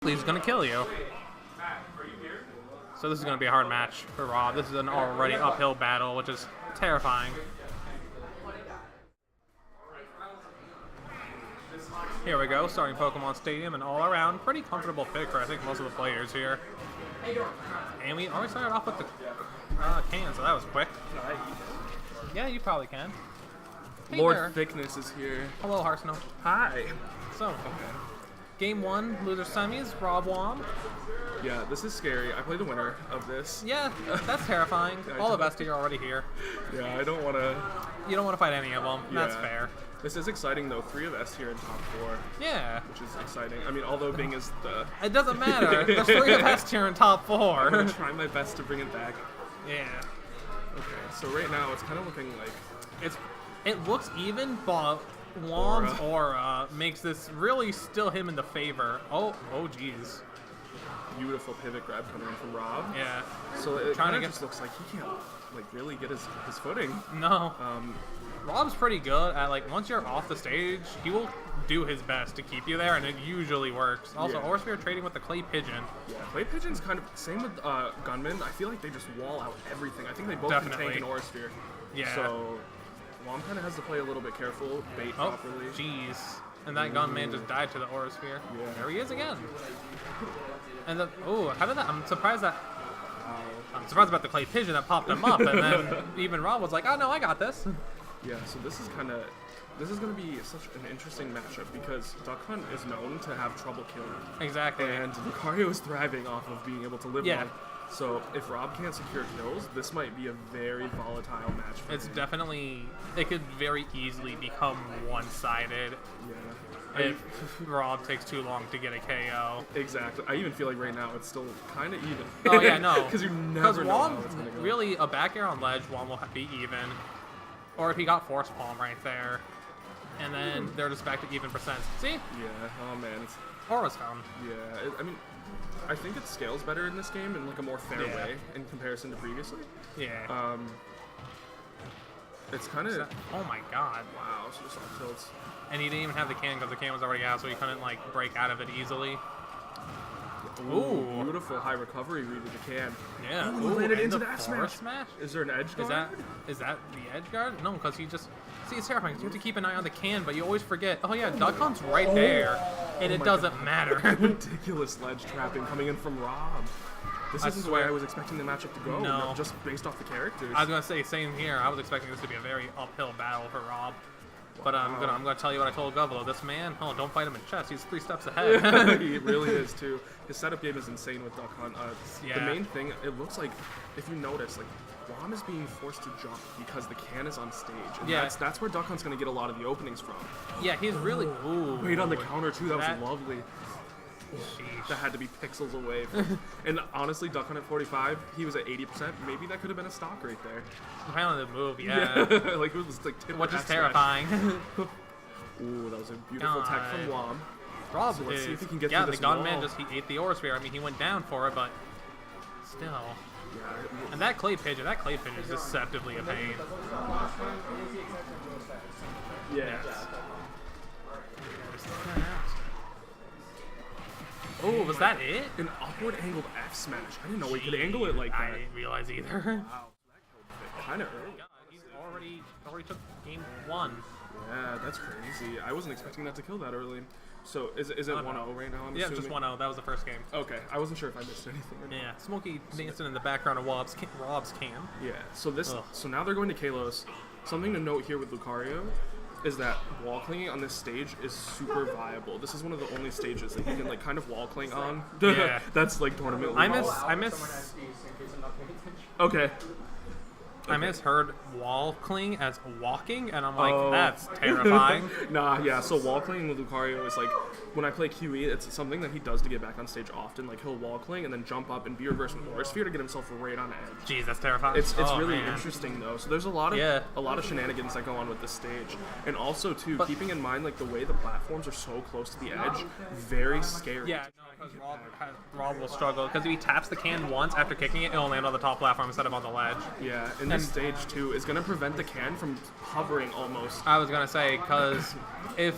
He's going to kill you. So this is going to be a hard match for Robb. This is an already uphill battle, which is terrifying. Here we go, starting Pokemon Stadium, and all around, pretty comfortable pick for I think most of the players here. And we already started off with the can, so that was quick. Yeah, you probably can. Hey Lord there. Thickness is here. Hello, Harsnow. Hi. So, Game 1, loser semis, Robb won. Yeah, this is scary. I play the winner of this. Yeah, that's terrifying. All the best of you are already here. Yeah, I don't want to... You don't want to fight any of them. Yeah. That's fair. This is exciting, though. 3 of S here in top 4. Yeah. Which is exciting. I mean, although Bing is the... It doesn't matter. There's 3 of us here in top 4. I'm going to try my best to bring it back. Yeah. Okay, so right now it's kind of looking like... It looks even, but Wom's aura makes this really still him in the favor. Oh jeez. Beautiful pivot grab coming in from Robb. Yeah. So it kind of just looks like he can't like really get his footing. No. Robb's pretty good at like once you're off the stage, he will do his best to keep you there, and it usually works. Also, Yeah. Orsphere trading with the Clay Pigeon. Yeah, Clay Pigeon's kind of same with Gunman. I feel like they just wall out everything. I think they both Definitely. can tank an Orsphere. Yeah. So Wom kind of has to play a little bit careful, bait properly. Jeez. And that gunman just died to the aura sphere. Yeah. There he is again. And the how did that? I'm surprised about the Clay Pigeon that popped him up, and then even Robb was like, "Oh no, I got this." Yeah. So this is going to be such an interesting matchup because Duck Hunt is known to have trouble killing. Exactly. And Lucario is thriving off of being able to live Yeah. long. So if Robb can't secure kills, this might be a very volatile match for It's him. definitely, it could very easily become one-sided Yeah. if Robb takes too long to get a KO. Exactly. I even feel like right now it's still kind of even. Oh yeah, no. Because you never know how Wom, it's going to go. really, a back air on ledge, Wom will be even. Or if he got Force Palm right there. And then they're just back to even percents. See? Yeah. Oh, man. It's, Aura Stone. yeah. I mean, I think it scales better in this game in like a more fair way in comparison to previously. Yeah. It's kind of... Oh my god. Wow. So just off tilts. And he didn't even have the can because the can was already out, so he couldn't like break out of it easily. Ooh, beautiful high recovery read with the can. Yeah. Ooh, he landed into the that forward smash. Is there an edge guard? Is that the edge guard? No, because he just... See, it's terrifying. You have to keep an eye on the can, but you always forget, oh yeah, Duck Hunt's right there, and it doesn't matter. Ridiculous ledge trapping coming in from Robb. This isn't the way I was expecting the matchup to go, No. just based off the characters. I was going to say, same here. I was expecting this to be a very uphill battle for Robb. But I'm gonna tell you what I told Govelo. This man, don't fight him in chess. He's 3 steps ahead. He really is too. His setup game is insane with Duck Hunt. Yeah. The main thing, it looks like, if you notice, like Wom is being forced to jump because the can is on stage. And Yeah. that's where Duck Hunt's gonna get a lot of the openings from. Yeah, he's really... Ooh. Wait on the counter too. That That- was lovely. Sheesh. That had to be pixels away. From, and honestly, Duck Hunt at 45, he was at 80%. Maybe that could have been a stock right there. Depending on the move, yeah. Like it was like tip Which is F smash. terrifying. Ooh, that was a beautiful tech from Wom. Robb So let's see is... if he can get yeah, through the this gunman wall. just, he ate the aura sphere. I mean, he went down for it, but still. Yeah, And that Clay Pigeon is deceptively a pain. yeah. Oh, was that it? An upward angled F smash. I didn't know we could angle it like I that. didn't realize either. Wow, kind of early. God, he's already took game 1. Yeah, that's crazy. I wasn't expecting that to kill that early. So is it 1-0 right now? I'm Yeah, assuming? just 1-0. That was the first game. Okay, I wasn't sure if I missed anything. Or not. Yeah, Smokey dancing in the background of Robb's cam. Yeah. So this. Ugh. So now they're going to Kalos. Something to note here with Lucario is that wall clinging on this stage is super viable. This is one of the only stages that you can like kind of wall cling on. Yeah. That's like tournament. I level. miss Okay. I misheard wall cling as walking, and I'm like, Oh. that's terrifying. Nah, yeah, so wall clinging with Lucario is like, when I play QE, it's something that he does to get back on stage often. Like, he'll wall cling and then jump up and be reverse an aura sphere to get himself right on edge. Jeez, that's terrifying. It's Oh, really man. interesting, though. So there's a lot of shenanigans that go on with this stage. And also, too, keeping in mind, like, the way the platforms are so close to the edge, very scary. Yeah, no, because Robb will struggle. Because if he taps the can once after kicking it, it'll land on the top platform instead of on the ledge. Yeah, And this stage, too, is going to prevent the can from hovering almost. I was going to say, because if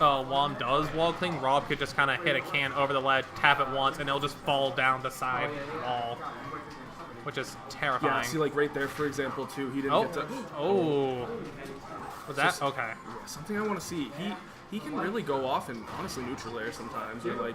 Wom does wall cling, Robb could just kind of hit a can over the ledge, tap it once, and it'll just fall down the side wall, which is terrifying. Yeah, see, like right there, for example, too, he didn't get to... Oh. Was that? Just, okay. Yeah, something I want to see. He can really go off and honestly neutral air sometimes, or like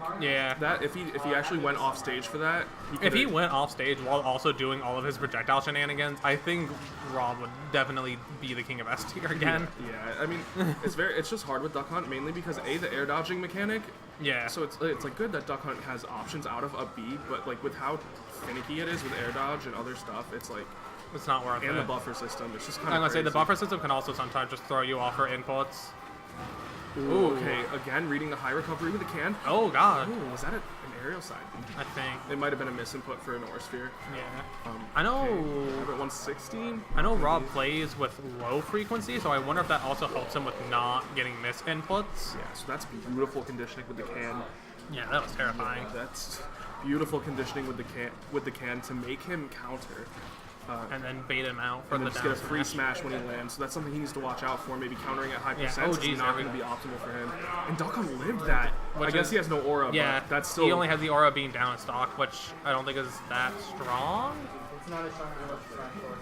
that. If he actually went off stage for that, if he went off stage while also doing all of his projectile shenanigans, I think Robb would definitely be the king of S tier again. Yeah, I mean, it's just hard with Duck Hunt mainly because the air dodging mechanic. Yeah. So it's like good that Duck Hunt has options out of up B, but like with how finicky it is with air dodge and other stuff, it's like it's not worth it. And the buffer system, it's just kind of. I'm gonna say the buffer system can also sometimes just throw you off for inputs. Ooh, okay, again, reading the high recovery with the can. Oh, God. Ooh, was that an aerial side? I think. It might have been a misinput for an ore sphere. Yeah. I know... Okay. At 116? I know Robb plays with low frequency, so I wonder if that also helps him with not getting misinputs. Yeah, so that's beautiful conditioning with the can. Yeah, that was terrifying. That's beautiful conditioning with the can to make him counter. And then bait him out for and the then just down get a free smash when he lands. So that's something he needs to watch out for. Maybe countering at high percent is not going to be optimal for him. And Duck Hunt lived that. I guess he has no aura, but that's still... He only has the aura being down in stock, which I don't think is that strong. It's not as strong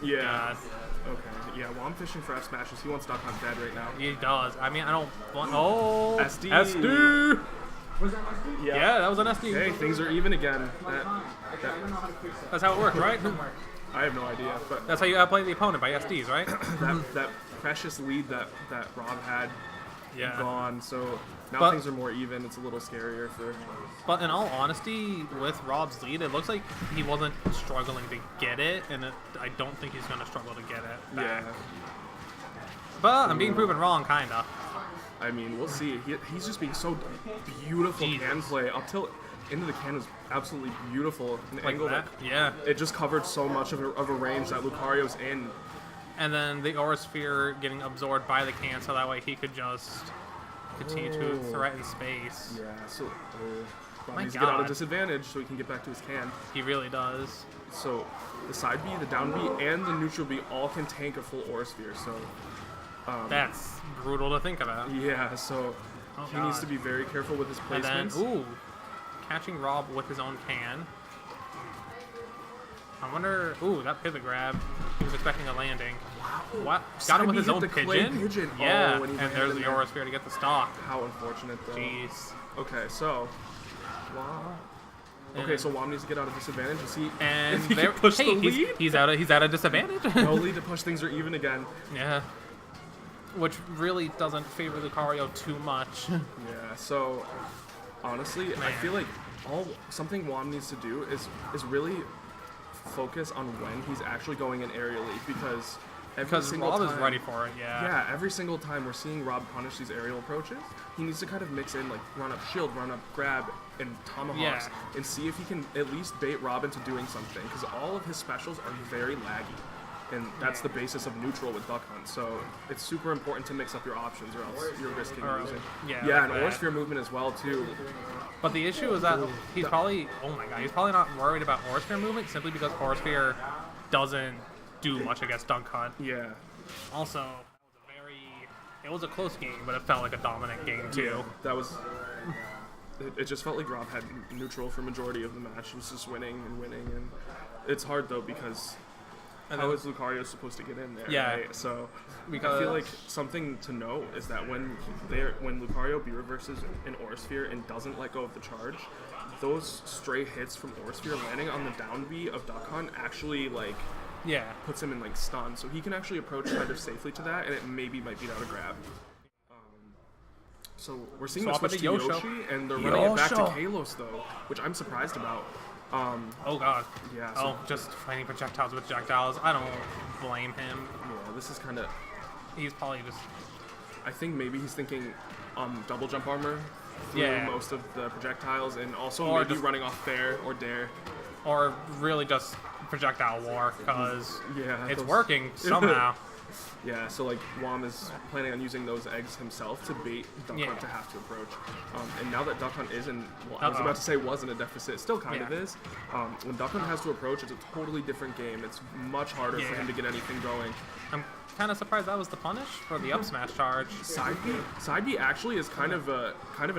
as yeah. God. Okay. Yeah, well, I'm fishing for F smashes. He wants Duck Hunt dead right now. He does. I mean, I don't want... Oh! SD! SD! Was that SD? Yeah, that was an SD. Hey, things are even again. That's how it worked, right? I have no idea, but that's how you outplay the opponent, by SDs, right? that precious lead that Robb had gone, so now things are more even. It's a little scarier for. But in all honesty, with Robb's lead, it looks like he wasn't struggling to get it, and I don't think he's going to struggle to get it back. Yeah. But I'm being proven wrong, kinda. I mean, we'll see. He's just being so beautiful can play up till. Into the can was absolutely beautiful. An like angle that? Yeah. It just covered so much of a range that Lucario's in. And then the aura sphere getting absorbed by the can, so that way he could just continue to threaten space. Yeah, so Robb needs to get out of disadvantage so he can get back to his can. He really does. So the side B, the down B, and the neutral B all can tank a full aura sphere, so... that's brutal to think about. Yeah, so he needs to be very careful with his placements. And then, catching Robb with his own can. I wonder... Ooh, that pivot grab. He was expecting a landing. Wow. What? Got him with his own pigeon? Yeah, and there's the aura sphere to get the stock. How unfortunate, though. Jeez. Okay, so... Wow. Okay, so Wom needs to get out of disadvantage and see and if he can push the lead. He's out of disadvantage. No lead to push, things are even again. Yeah. Which really doesn't favor Lucario too much. Yeah, so... Honestly, I feel like something Wom needs to do is really focus on when he's actually going in aerially because Robb is ready for it. Yeah, every single time we're seeing Robb punish these aerial approaches, he needs to kind of mix in like run up shield, run up grab, and tomahawks, and see if he can at least bait Robb into doing something because all of his specials are very laggy. And that's the basis of neutral with Duck Hunt, so it's super important to mix up your options or else you're risking losing. Yeah, and aura sphere movement as well, too. But the issue is that he's probably, he's probably not worried about aura sphere movement simply because aura sphere doesn't do much against Duck Hunt. Yeah. Also, it was a close game, but it felt like a dominant game, too. Yeah, that was... It just felt like Robb had neutral for majority of the match. He was just winning, and it's hard, though, because... How is Lucario supposed to get in there? Yeah. Right? So because I feel like something to know is that when Lucario B reverses an aura sphere and doesn't let go of the charge, those stray hits from aura sphere landing on the down B of Duck Hunt actually puts him in like stun. So he can actually approach kind of safely to that, and it might beat out a grab. So we're seeing the switch to Yoshi, and they're running it back to Kalos though, which I'm surprised about. Oh god. Yeah. So just fighting projectiles with projectiles. I don't blame him. Yeah, this is kind of... He's probably just... I think maybe he's thinking double jump armor through most of the projectiles, and also maybe running off fair or dare. Or really just projectile war, because it's working somehow. Yeah, so like Wom is planning on using those eggs himself to bait Duck Yeah. Hunt to have to approach. And now that Duck Hunt is in, well, I was about to say was in a deficit, it still kind of is. When Duck Hunt has to approach, it's a totally different game. It's much harder for him to get anything going. I'm kind of surprised that was the punish for the up smash charge. Side B actually is kind of an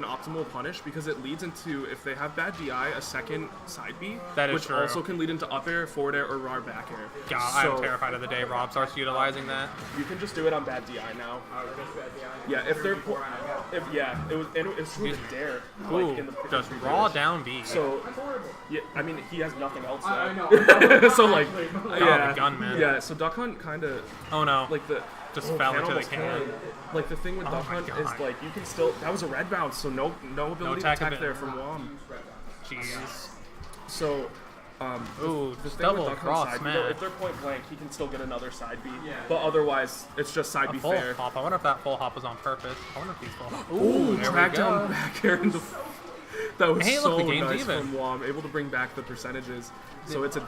optimal punish because it leads into, if they have bad DI, a second side B, That is which true. also can lead into up air, forward air, or raw back air. God, So I'm terrified of the day Rob starts utilizing that. you can just do it on bad DI now. Yeah, if they're it was true with Dare. Ooh, Like in the just previous raw videos. down B. So, yeah, I mean, he has nothing else. I Now. know. So like, yeah, the gunman. yeah. So Duck Hunt kind of Oh no. like the Just fell into the almost can. Like the thing with Duck my Hunt God. is like you can still, that was a red bounce, so no ability to attack attack ability. there from Wom. Jeez. So Ooh, the just thing with double Duck Hunt's cross side B, smash. though, if they're point blank, he can still get another side B. But otherwise, it's just side B Full fair. hop. I wonder if that full hop was on purpose. I wonder if he's full hop. Ooh, there track we down go. back air into. That was Hey, so look, the game's nice even. from Wom, able to bring back the percentages. So it's a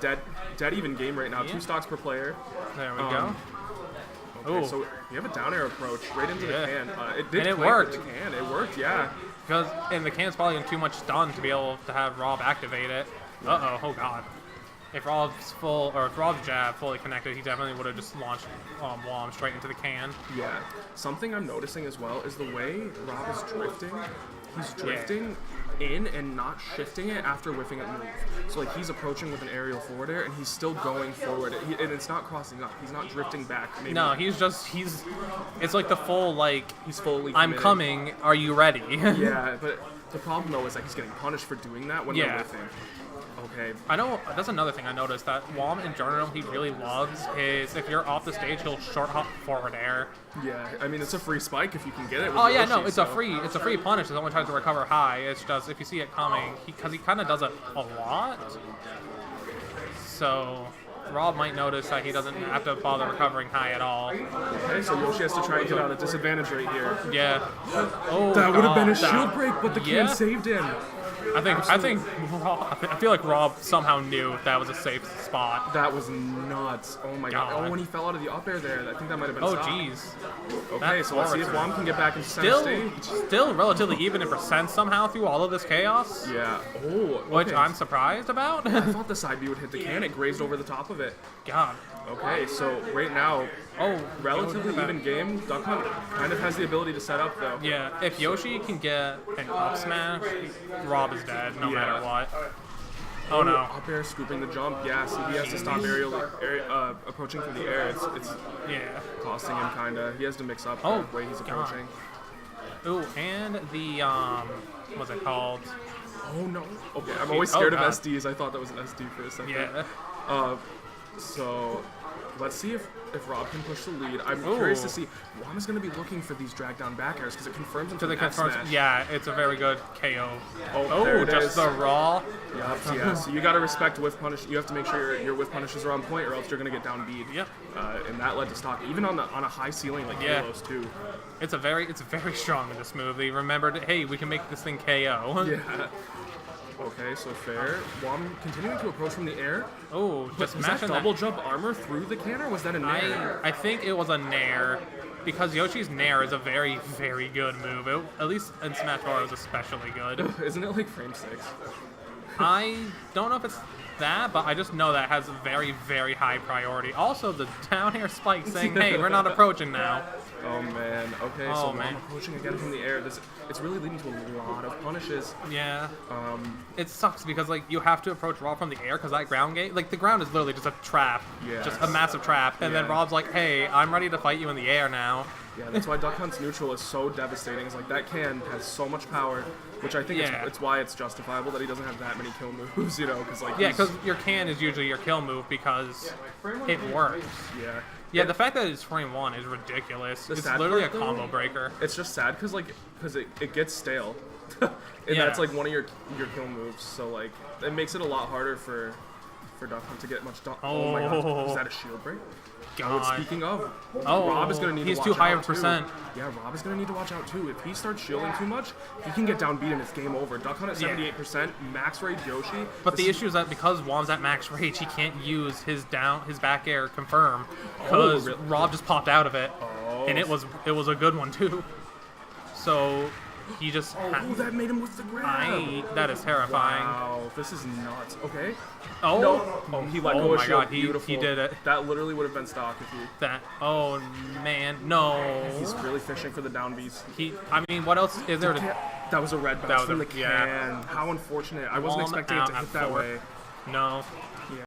dead even game right now. Yeah. 2 stocks per player. There we Um, go. Okay, Ooh. so you have a down air approach right into Yeah. the can. It did And it connect worked. with the can. It worked, yeah. Because and the can's probably in too much stun to be able to have Rob activate it. Oh god. If Rob's jab fully connected, he definitely would have just launched Wom straight into the can. Yeah. Something I'm noticing as well is the way Rob is drifting. He's drifting in and not shifting it after whiffing a move. So like he's approaching with an aerial forward air and he's still going forward. And it's not crossing up. He's not drifting back. Maybe No, it's like the full like he's fully I'm committed. coming, are you ready? Yeah, but the problem though is that he's getting punished for doing that when they're Yeah. whiffing. Okay. I know that's another thing I noticed that Wom in general he really loves is if you're off the stage he'll short hop forward air. Yeah, I mean it's a free spike if you can get it. With Oh yeah, no, Yoshi, it's a free punish. It only tries to recover high. It's just if you see it coming, because he kind of does it a lot. So Rob might notice that he doesn't have to bother recovering high at all. Okay, so Yoshi has to try and get out a disadvantage right here. Yeah. Oh, That would have been a God, shield break, but the Yeah. can saved him. I feel like Rob somehow knew that was a safe spot. That was nuts. Oh my god. God. Oh, when he fell out of the up air there, I think that might have been a Oh stop. jeez. Okay, That's so let's see if horrible. Wom can get back into center stage. Still relatively even in percent somehow through all of this chaos, Yeah. Oh, which okay. I'm surprised about. I thought the side B would hit the can. It grazed over the top of it. God. Okay, so right now, Oh, relatively oh, even game. Duck Hunt kind of has the ability to set up though. Yeah, if Yoshi can get an up smash, Rob is dead no Yeah. matter what. Oh no. Up air, scooping the jump. Yeah, so he has to stop aerial approaching through the air. It's Yeah. costing him kinda. He has to mix up Oh, the way he's God. approaching. Ooh, and the what's it called? Oh no. Okay, I'm always scared of God. SDs. I thought that was an SD for a second. Yeah. So let's see if Rob can push the lead. I'm Ooh. curious to see. Wom is going to be looking for these drag down back airs because it confirms him To to the the F confirms. smash. Yeah, it's a very good KO. Oh, there it just is. the raw. Yup, yeah. So you got to respect whiff punish. You have to make sure your whiff punishes are on point, or else you're going to get down beat. Yep. And that led to stock, even on a high ceiling like Yeah. Halos too. It's very strong in this move. They remembered, hey, we can make this thing KO. Yeah. Okay, so fair. Wom continuing to approach from the air. Oh, But just was that smashing double jump armor through the can, or was that a nair? I think it was a nair, because Yoshi's nair is a very, very good move. At least in Smash Bros. It was especially good. Isn't it like frame 6? I don't know if it's that, but I just know that has a very, very high priority. Also, the down air spike saying, hey, we're not approaching now. Oh man. Okay, Oh, so man. Wom approaching again from the air. It's really leading to a lot of punishes. Yeah. It sucks because, like, you have to approach Rob from the air because that ground gate, like, the ground is literally just a trap. Yes. Just a massive trap. And then Yeah. Rob's like, hey, I'm ready to fight you in the air now. Yeah, that's why Duck Hunt's neutral is so devastating. It's like that can has so much power, which I think Yeah. it's why it's justifiable that he doesn't have that many kill moves, you know, because like Yeah, he's- because your can is usually your kill move because it works. yeah. Yeah, the fact that it's frame 1 is ridiculous. The It's sad literally a part, though, combo breaker. It's just sad because it gets stale, and Yeah. that's like one of your kill moves. So like it makes it a lot harder for for Duck Hunt to get much done. Oh my god, is that a shield break? God. Speaking of, Oh, Robb is going to need he's to watch too high out of a percent. Too. Yeah, Robb is going to need to watch out too. If he starts shielding too much, he can get down beat and it's game over. Duck Hunt at 78%, max rage Yoshi. But the issue is that because Juan's at max rage, he can't use his back air confirm because really? Robb just popped out of it, Oh. and it was a good one too. So he just Oh, that made him with the grab. that is terrifying. Wow, this is nuts. Okay. Oh, No. Oh, he let Oh go of my shield. God, he Beautiful. did it. That literally would have been stock if he. Oh man, no. He's really fishing for the down beats. I mean, what else is there to? That was a red bounce That was from a- the can. yeah. How unfortunate. I wasn't One expecting it to out hit at that 4. way. No.